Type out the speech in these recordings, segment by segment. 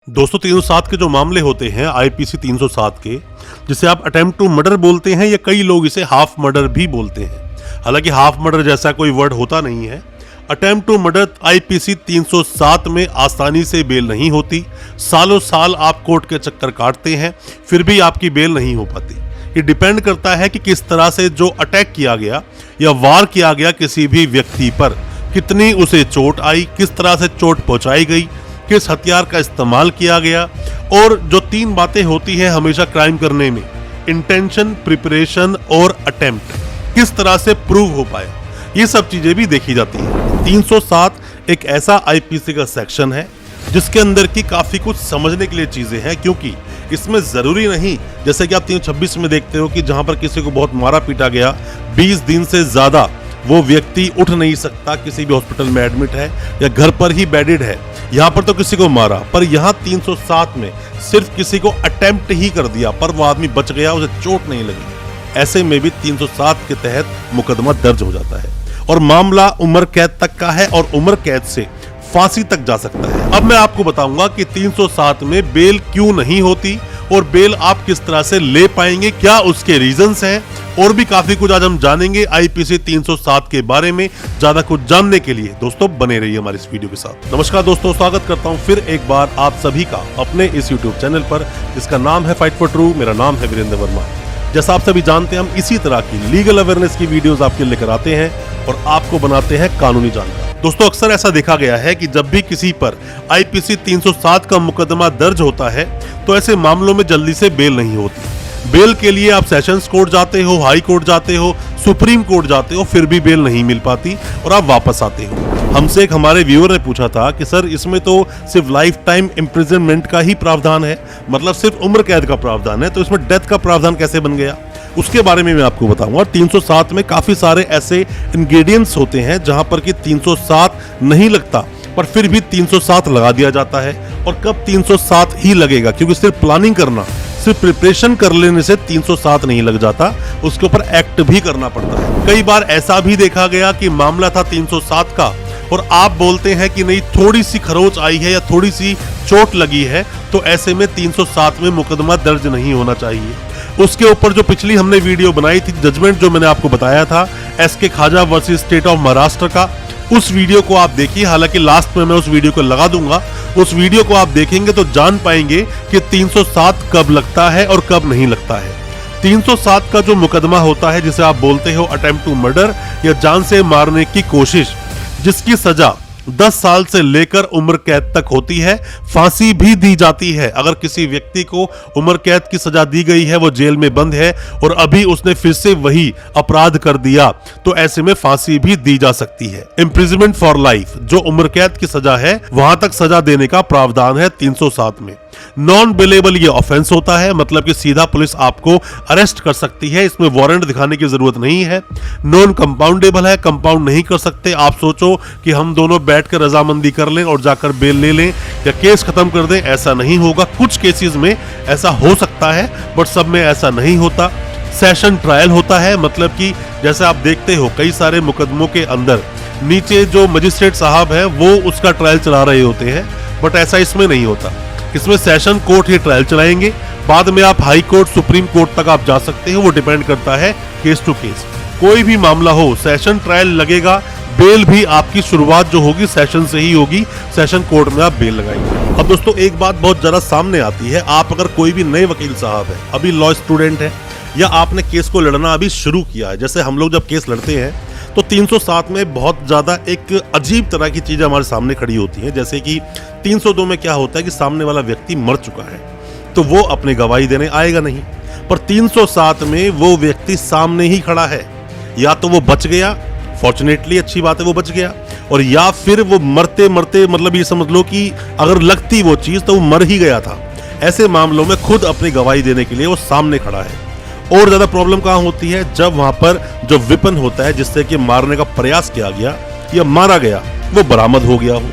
दोस्तों 307 के जो मामले होते हैं आईपीसी 307 के, जिसे आप अटेम्प्ट टू मर्डर बोलते हैं या कई लोग इसे हाफ मर्डर भी बोलते हैं। हालांकि हाफ मर्डर जैसा कोई वर्ड होता नहीं है। अटेम्प्ट टू मर्डर आईपीसी 307 में आसानी से बेल नहीं होती। सालों साल आप कोर्ट के चक्कर काटते हैं, फिर भी आपकी बेल नहीं हो पाती। ये डिपेंड करता है कि किस तरह से जो अटैक किया गया या वार किया गया किसी भी व्यक्ति पर, कितनी उसे चोट आई, किस तरह से चोट पहुंचाई गई, किस हथियार का इस्तेमाल किया गया, और जो 3 बातें होती हैं हमेशा क्राइम करने में, इंटेंशन, प्रिपरेशन और अटेम्प्ट, किस तरह से प्रूव हो पाए, ये सब चीजें भी देखी जाती हैं। 307 एक ऐसा आईपीसी का सेक्शन है जिसके अंदर की काफी कुछ समझने के लिए चीजें हैं, क्योंकि इसमें जरूरी नहीं, जैसे कि आप 326 में देखते हो कि जहां पर किसी को बहुत मारा पीटा गया, 20 दिन से ज्यादा वो व्यक्ति उठ नहीं सकता, किसी भी हॉस्पिटल में एडमिट है या घर पर ही बेडेड है, यहाँ पर तो किसी को मारा, पर यहाँ 307 में सिर्फ किसी को अटेम्प्ट ही कर दिया पर वो आदमी बच गया, उसे चोट नहीं लगी, ऐसे में भी 307 के तहत मुकदमा दर्ज हो जाता है और मामला उम्र कैद तक का है और उम्र कैद से फांसी तक जा सकता है। अब मैं आपको बताऊंगा कि 307 में बेल क्यों नहीं होती और बेल आप किस तरह से ले पाएंगे, क्या उसके रीजंस हैं, और भी काफी कुछ आज हम जानेंगे आईपीसी 307 के बारे में। ज्यादा कुछ जानने के लिए दोस्तों बने रहिए हमारे इस वीडियो के साथ। नमस्कार दोस्तों, स्वागत करता हूं फिर एक बार आप सभी का अपने इस यूट्यूब चैनल पर, जिसका नाम है फाइट फॉर ट्रू। मेरा नाम है वीरेंद्र वर्मा। जैसा आप सभी जानते हैं, हम इसी तरह की लीगल अवेयरनेस की वीडियोस आपके लेकर आते हैं और आपको बनाते हैं कानूनी जानकार। दोस्तों अक्सर ऐसा देखा गया है कि जब भी किसी पर आईपीसी 307 का मुकदमा दर्ज होता है तो ऐसे मामलों में जल्दी से बेल नहीं होती। बेल के लिए आप सेशंस कोर्ट जाते हो, हाई कोर्ट जाते हो, सुप्रीम कोर्ट जाते हो, फिर भी बेल नहीं मिल पाती और आप वापस आते हो। हमसे एक हमारे व्यूअर ने पूछा था कि सर इसमें तो सिर्फ लाइफ टाइम इम्प्रिजनमेंट का ही प्रावधान है, मतलब सिर्फ उम्र कैद का प्रावधान है, तो इसमें डेथ का प्रावधान कैसे बन गया? उसके बारे में मैं आपको बताऊंगा। 307 में काफी सारे ऐसे इंग्रेडिएंट्स होते हैं जहां पर कि 307 नहीं लगता पर फिर भी 307 लगा दिया जाता है। और कब 307 ही लगेगा, क्योंकि सिर्फ प्लानिंग करना, सिर्फ प्रिपरेशन कर लेने से 307 नहीं लग जाता, उसके ऊपर एक्ट भी करना पड़ता है। कई बार ऐसा भी देखा गया कि मामला था 307 का और आप बोलते हैं कि नहीं, थोड़ी सी खरोच आई है या थोड़ी सी चोट लगी है, तो ऐसे में 307 में मुकदमा दर्ज नहीं होना चाहिए। उसके ऊपर जो पिछली हमने वीडियो बनाई थी, जजमेंट जो मैंने आपको बताया था एसके खाजा वर्सेस स्टेट ऑफ महाराष्ट्र का, उस वीडियो को आप देखिए। हालांकि लास्ट में मैं उस वीडियो को लगा दूंगा, उस वीडियो को आप देखेंगे तो जान पाएंगे कि 307 कब लगता है और कब नहीं लगता है। 307 का जो मुकदमा होता है, जिसे आप बोलते हो अटेम्प्ट टू मर्डर या जान से मारने की कोशिश, जिसकी सजा 10 साल से लेकर उम्र कैद तक होती है, फांसी भी दी जाती है। अगर किसी व्यक्ति को उम्र कैद की सजा दी गई है, वो जेल में बंद है और अभी उसने फिर से वही अपराध कर दिया, तो ऐसे में फांसी भी दी जा सकती है। इम्प्रिजनमेंट फॉर लाइफ, जो उम्र कैद की सजा है, वहां तक सजा देने का प्रावधान है 307 में। नॉन बेलेबल ये ऑफेंस होता है, मतलब कि सीधा पुलिस आपको अरेस्ट कर सकती है, इसमें वारंट दिखाने की जरूरत नहीं है। नॉन कंपाउंडेबल है, कंपाउंड नहीं कर सकते। आप सोचो कि हम दोनों बैठकर रजामंदी कर लें और जाकर बेल ले लें या केस खत्म कर दें, ऐसा नहीं होगा। कुछ केसेस में ऐसा हो सकता है बट सब में ऐसा नहीं होता। सेशन ट्रायल होता है, मतलब कि जैसे आप देखते हो कई सारे मुकदमों के अंदर नीचे जो मजिस्ट्रेट साहब है वो उसका ट्रायल चला रहे होते हैं, बट ऐसा इसमें नहीं होता। इसमें सेशन कोर्ट ही ट्रायल चलाएंगे, बाद में आप हाई कोर्ट, सुप्रीम कोर्ट तक आप जा सकते हो, वो डिपेंड करता है केस टू केस। कोई भी मामला हो, सेशन ट्रायल लगेगा, बेल भी आपकी शुरुआत जो होगी सेशन से ही होगी, सेशन कोर्ट में आप बेल लगाएंगे। अब दोस्तों एक बात बहुत जरा सामने आती है, आप अगर कोई भी नए वकील साहब है, अभी लॉ स्टूडेंट है, या आपने केस को लड़ना अभी शुरू किया है, जैसे हम लोग जब केस लड़ते हैं तो 307 में बहुत ज्यादा एक अजीब तरह की चीजें हमारे सामने खड़ी होती हैं। जैसे कि 302 में क्या होता है कि सामने वाला व्यक्ति मर चुका है तो वो अपनी गवाही देने आएगा नहीं, पर 307 में वो व्यक्ति सामने ही खड़ा है, या तो वो बच गया, फॉर्चुनेटली अच्छी बात है वो बच गया, और या फिर वो मरते मरते, मतलब ये समझ लो कि अगर लगती वो चीज तो वो मर ही गया था। ऐसे मामलों में खुद अपनी गवाही देने के लिए वो सामने खड़ा है। और ज्यादा प्रॉब्लम कहां होती है, जब वहां पर जो वेपन होता है जिससे कि मारने का प्रयास किया गया या मारा गया, वो बरामद हो गया हो,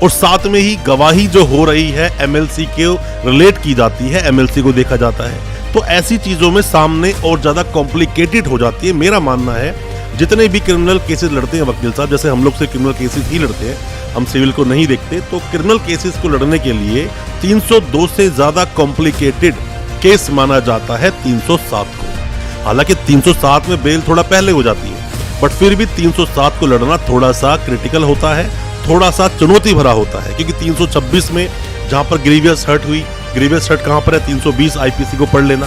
और साथ में ही गवाही जो हो रही है एमएलसी के रिलेट की जाती है, एमएलसी को देखा जाता है, तो ऐसी चीजों में सामने और ज्यादा कॉम्प्लिकेटेड हो जाती है। मेरा मानना है जितने भी क्रिमिनल केसेस लड़ते हैं वकील साहब, जैसे हम लोग से क्रिमिनल केसेस ही लड़ते हैं, हम सिविल को नहीं देखते, तो क्रिमिनल केसेस को लड़ने के लिए 302 से ज्यादा कॉम्प्लिकेटेड केस माना जाता है 307 को। हालांकि 307 में बेल थोड़ा पहले हो जाती है, बट फिर भी 307 को लड़ना थोड़ा सा क्रिटिकल होता है, थोड़ा सा चुनौती भरा होता है, क्योंकि 326 में जहां पर ग्रीवियस हर्ट हुई, ग्रीवियस हर्ट कहां पर है, 320 आईपीसी को पढ़ लेना,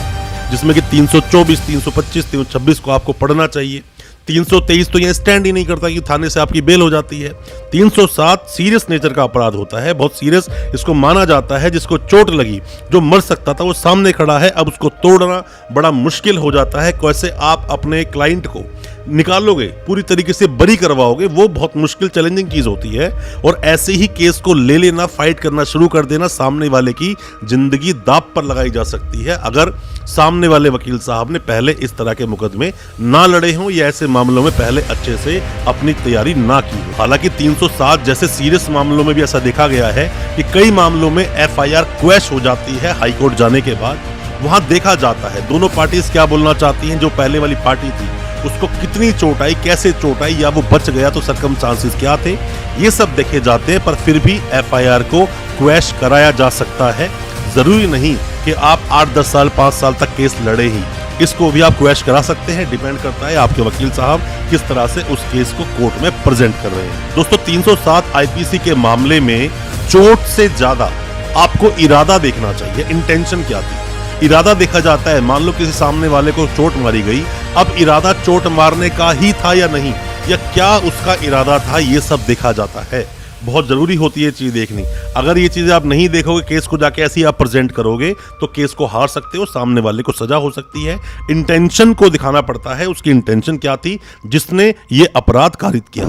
जिसमें कि 324, 325, 326 को आपको पढ़ना चाहिए। 323 तो यह स्टैंड ही नहीं करता कि थाने से आपकी बेल हो जाती है। 307 सीरियस नेचर का अपराध होता है, बहुत सीरियस इसको माना जाता है। जिसको चोट लगी, जो मर सकता था, वो सामने खड़ा है, अब उसको तोड़ना बड़ा मुश्किल हो जाता है। कैसे आप अपने क्लाइंट को निकालोगे, पूरी तरीके से बरी करवाओगे, वो बहुत मुश्किल चैलेंजिंग चीज होती है। और ऐसे ही केस को ले लेना, फाइट करना शुरू कर देना, सामने वाले की जिंदगी दांव पर लगाई जा सकती है अगर सामने वाले वकील साहब ने पहले इस तरह के मुकदमे ना लड़े हों या ऐसे मामलों में पहले अच्छे से अपनी तैयारी ना की हो। हालांकि 307 जैसे सीरियस मामलों में भी ऐसा देखा गया है कि कई मामलों में एफआईआर क्वैश हो जाती है हाईकोर्ट जाने के बाद। वहां देखा जाता है दोनों पार्टीज क्या बोलना चाहती हैं। जो पहले वाली पार्टी थी उसको कितनी चोट आई, कैसे चोट आई, या वो बच गया तो सर्कमस्टांसेस क्या थे, ये सब देखे जाते हैं। पर फिर भी एफआईआर को क्वैश कराया जा सकता है। जरूरी नहीं कि आप 8-10 साल 5 साल तक केस लड़े ही, इसको भी आप क्वैश करा सकते हैं। डिपेंड करता है आपके वकील साहब किस तरह से उस केस को कोर्ट में प्रेजेंट कर रहे हैं। दोस्तों 307 आईपीसी के मामले में चोट से ज्यादा आपको इरादा देखना चाहिए। इंटेंशन क्या थी, इरादा देखा जाता है। मान लो किसी सामने वाले को चोट मारी गई, अब इरादा चोट मारने का ही था या नहीं, या क्या उसका इरादा था, ये सब देखा जाता है। बहुत जरूरी होती है चीज देखनी। अगर ये चीजें आप नहीं देखोगे, केस को जाके ऐसे ही आप प्रेजेंट करोगे तो केस को हार सकते हो, सामने वाले को सजा हो सकती है। इंटेंशन को दिखाना पड़ता है, उसकी इंटेंशन क्या थी जिसने ये अपराध कारित किया।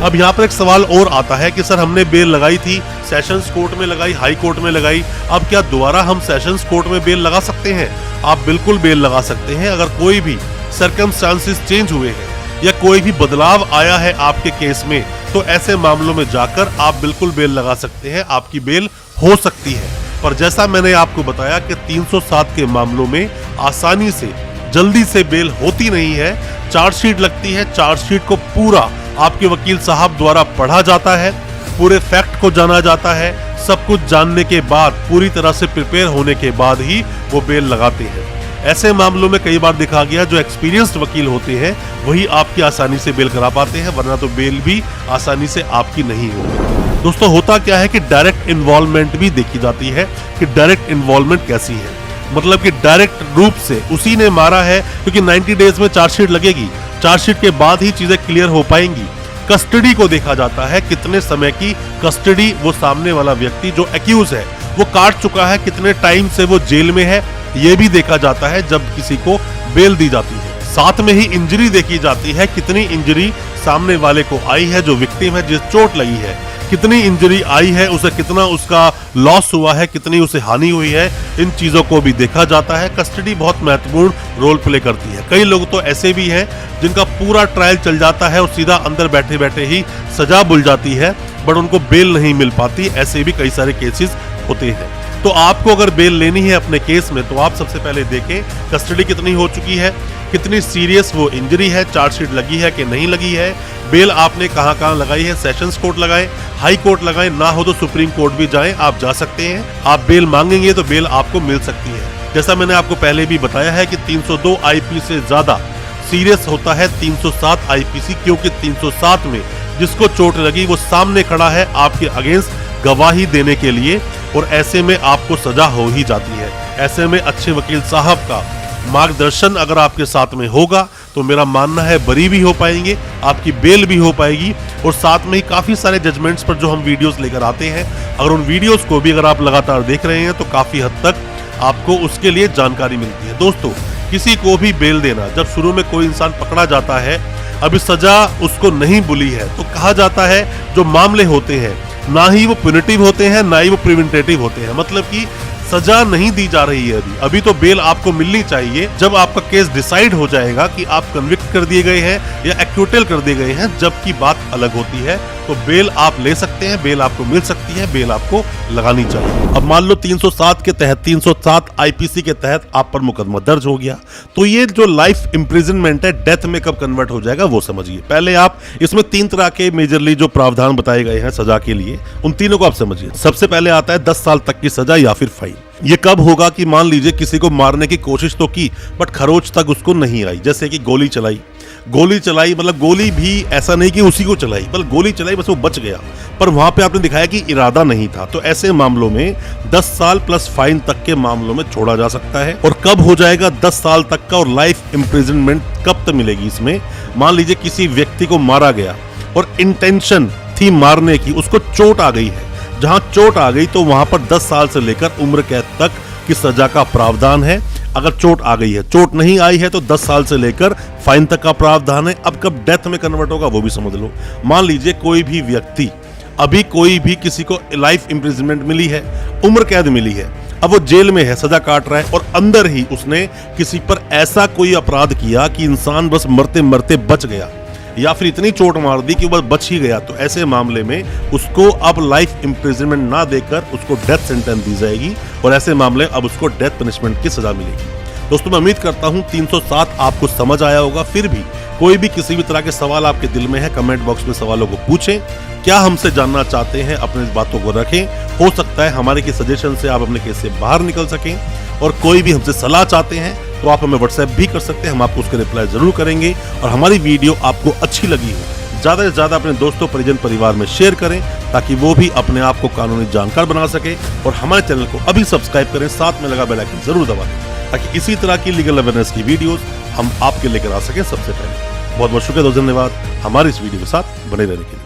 अब यहाँ पर एक सवाल और आता है कि सर हमने बेल लगाई थी, सेशंस कोर्ट में लगाई, हाई कोर्ट में लगाई, अब क्या दोबारा हम सेशंस कोर्ट में बेल लगा सकते हैं? आप बिल्कुल बेल लगा सकते हैं। अगर कोई भी सर्कमस्टांसेस चेंज हुए हैं या कोई भी बदलाव आया है आपके केस में, तो ऐसे मामलों में जाकर आप बिल्कुल बेल लगा सकते हैं, आपकी बेल हो सकती है। पर जैसा मैंने आपको बताया कि 307 के मामलों में आसानी से, जल्दी से बेल होती नहीं है। चार्जशीट लगती है, चार्जशीट को पूरा आपके वकील साहब द्वारा पढ़ा जाता है, पूरे फैक्ट को जाना जाता है, सब कुछ जानने के बाद, पूरी तरह से प्रिपेयर होने के बाद ही वो बेल लगाते हैं। ऐसे मामलों में कई बार देखा गया जो एक्सपीरियंस्ड वकील होते हैं वही आपकी आसानी से बेल करा पाते हैं, वरना तो बेल भी आसानी से आपकी नहीं होगी। दोस्तों होता क्या है कि डायरेक्ट इन्वॉल्वमेंट भी देखी जाती है कि डायरेक्ट इन्वॉल्वमेंट कैसी है। मतलब कि डायरेक्ट रूप से उसी ने मारा है, क्योंकि 90 डेज में चार्जशीट लगेगी, चार्जशीट के बाद ही चीजें क्लियर हो पाएंगी। कस्टडी को देखा जाता है, कितने समय की कस्टडी वो सामने वाला व्यक्ति जो एक्यूज है वो काट चुका है, कितने टाइम से वो जेल में है, ये भी देखा जाता है जब किसी को बेल दी जाती है। साथ में ही इंजरी देखी जाती है, कितनी इंजरी सामने वाले को आई है, जो विक्टिम है, जिस चोट लगी है, कितनी इंजरी आई है, उसे कितना उसका लॉस हुआ है, कितनी उसे हानि हुई है, इन चीजों को भी देखा जाता है। कस्टडी बहुत महत्वपूर्ण रोल प्ले करती है। कई लोग तो ऐसे भी हैं जिनका पूरा ट्रायल चल जाता है और सीधा अंदर बैठे बैठे ही सजा बुल जाती है, बट उनको बेल नहीं मिल पाती। ऐसे भी कई सारे केसेस होते हैं। तो आपको अगर बेल लेनी है अपने केस में, तो आप सबसे पहले देखें कस्टडी कितनी हो चुकी है, कितनी सीरियस वो इंजरी है, चार्जशीट लगी है कि नहीं लगी है, बेल आपने कहां लगाई है, सेशंस कोर्ट लगाए, हाई कोर्ट लगाए, ना हो तो सुप्रीम कोर्ट भी जाएं, आप जा सकते हैं। आप बेल मांगेंगे तो बेल आपको मिल सकती है। जैसा मैंने आपको पहले भी बताया है कि 302 आईपी से ज्यादा सीरियस होता है 307 आईपीसी, क्योंकि 307 में जिसको चोट लगी वो सामने खड़ा है आपके अगेंस्ट गवाही देने के लिए, और ऐसे में आपको सजा हो ही जाती है। ऐसे में अच्छे वकील साहब का मार्गदर्शन अगर आपके साथ में होगा तो मेरा मानना है बरी भी हो पाएंगे, आपकी बेल भी हो पाएगी, और साथ में ही काफी सारे जजमेंट्स पर जो हम वीडियोस लेकर आते हैं, अगर उन वीडियोस को भी अगर आप लगातार देख रहे हैं तो काफी हद तक आपको उसके लिए जानकारी मिलती है। दोस्तों किसी को भी बेल देना, जब शुरू में कोई इंसान पकड़ा जाता है, अभी सजा उसको नहीं बुली है, तो कहा जाता है जो मामले होते हैं ना ही वो प्यूनिटिव होते हैं ना ही वो प्रिवेंटिव होते हैं। मतलब कि सजा नहीं दी जा रही है अभी तो बेल आपको मिलनी चाहिए जब आपका केस डिसाइड हो जाएगा कि आप कन्विक्ट कर दिए गए हैं या एक्यूटेल कर दिए गए हैं, जबकि बात अलग होती है। तो बेल आप ले सकते हैं, बेल आपको मिल सकती है, बेल आपको लगानी चाहिए। अब मान लो 307 के तहत 307 आईपीसी के तहत आप पर मुकदमा दर्ज हो गया, तो ये जो लाइफ इंप्रिजनमेंट है डेथ में कब कन्वर्ट हो जाएगा वो समझिए। पहले आप इसमें 3 तरह के मेजरली जो प्रावधान बताए गए हैं सजा के लिए, उन तीनों को आप समझिए। सबसे पहले आता है 10 साल तक की सजा या फिर फाइन। ये कब होगा कि मान लीजिए किसी को मारने की कोशिश तो की बट खरोच तक उसको नहीं आई, जैसे कि गोली चलाई मतलब गोली भी ऐसा नहीं कि उसी को चलाई, बल्कि गोली चलाई बस वो बच गया, पर वहां पे आपने दिखाया कि इरादा नहीं था, तो ऐसे मामलों में 10 साल प्लस फाइन तक के मामलों में छोड़ा जा सकता है। और कब हो जाएगा 10 साल तक का और लाइफ इंप्रिजनमेंट कब तक मिलेगी इसमें? मान लीजिए किसी व्यक्ति को मारा गया और इंटेंशन थी मारने की, उसको चोट आ गई है, जहां चोट आ गई तो वहां पर 10 साल से लेकर उम्र कैद तक की सजा का प्रावधान है। अगर चोट आ गई है, चोट नहीं आई है तो 10 साल से लेकर फाइन तक का प्रावधान है। अब कब डेथ में कन्वर्ट होगा वो भी समझ लो। मान लीजिए कोई भी व्यक्ति, अभी कोई भी किसी को लाइफ इंप्रिजनमेंट मिली है, उम्र कैद मिली है, अब वो जेल में है, सजा काट रहा है और अंदर ही उसने किसी पर ऐसा कोई अपराध किया कि इंसान बस मरते मरते बच गया या फिर इतनी चोट मार दी कि वो बच ही गया, तो ऐसे मामले में उसको अब लाइफ इंप्रिजनमेंट ना देकर उसको डेथ सेंटेंस दी जाएगी और ऐसे मामले अब उसको डेथ पनिशमेंट की सजा मिलेगी। दोस्तों मैं उम्मीद करता हूं 307 आपको समझ आया होगा। फिर भी कोई भी किसी भी तरह के सवाल आपके दिल में है, कमेंट बॉक्स में सवालों को पूछें। क्या हमसे जानना चाहते हैं, अपने इस बातों को रखें। हो सकता है हमारे के सजेशन से आप अपने केस से बाहर निकल सकें। और कोई भी हमसे सलाह चाहते हैं तो आप हमें व्हाट्सएप भी कर सकते हैं, हम आपको उसके रिप्लाई जरूर करेंगे। और हमारी वीडियो आपको अच्छी लगी हो, ज्यादा से ज्यादा अपने दोस्तों, परिजन, परिवार में शेयर करें ताकि वो भी अपने आप को कानूनी जानकार बना सके। और हमारे चैनल को अभी सब्सक्राइब करें, साथ में लगा बेल आइकन जरूर दबा दें ताकि इसी तरह की लीगल अवेयरनेस की वीडियोस हम आपके लेकर आ सकें सबसे पहले। बहुत बहुत शुक्रिया, धन्यवाद हमारे इस वीडियो के साथ बने रहने के लिए।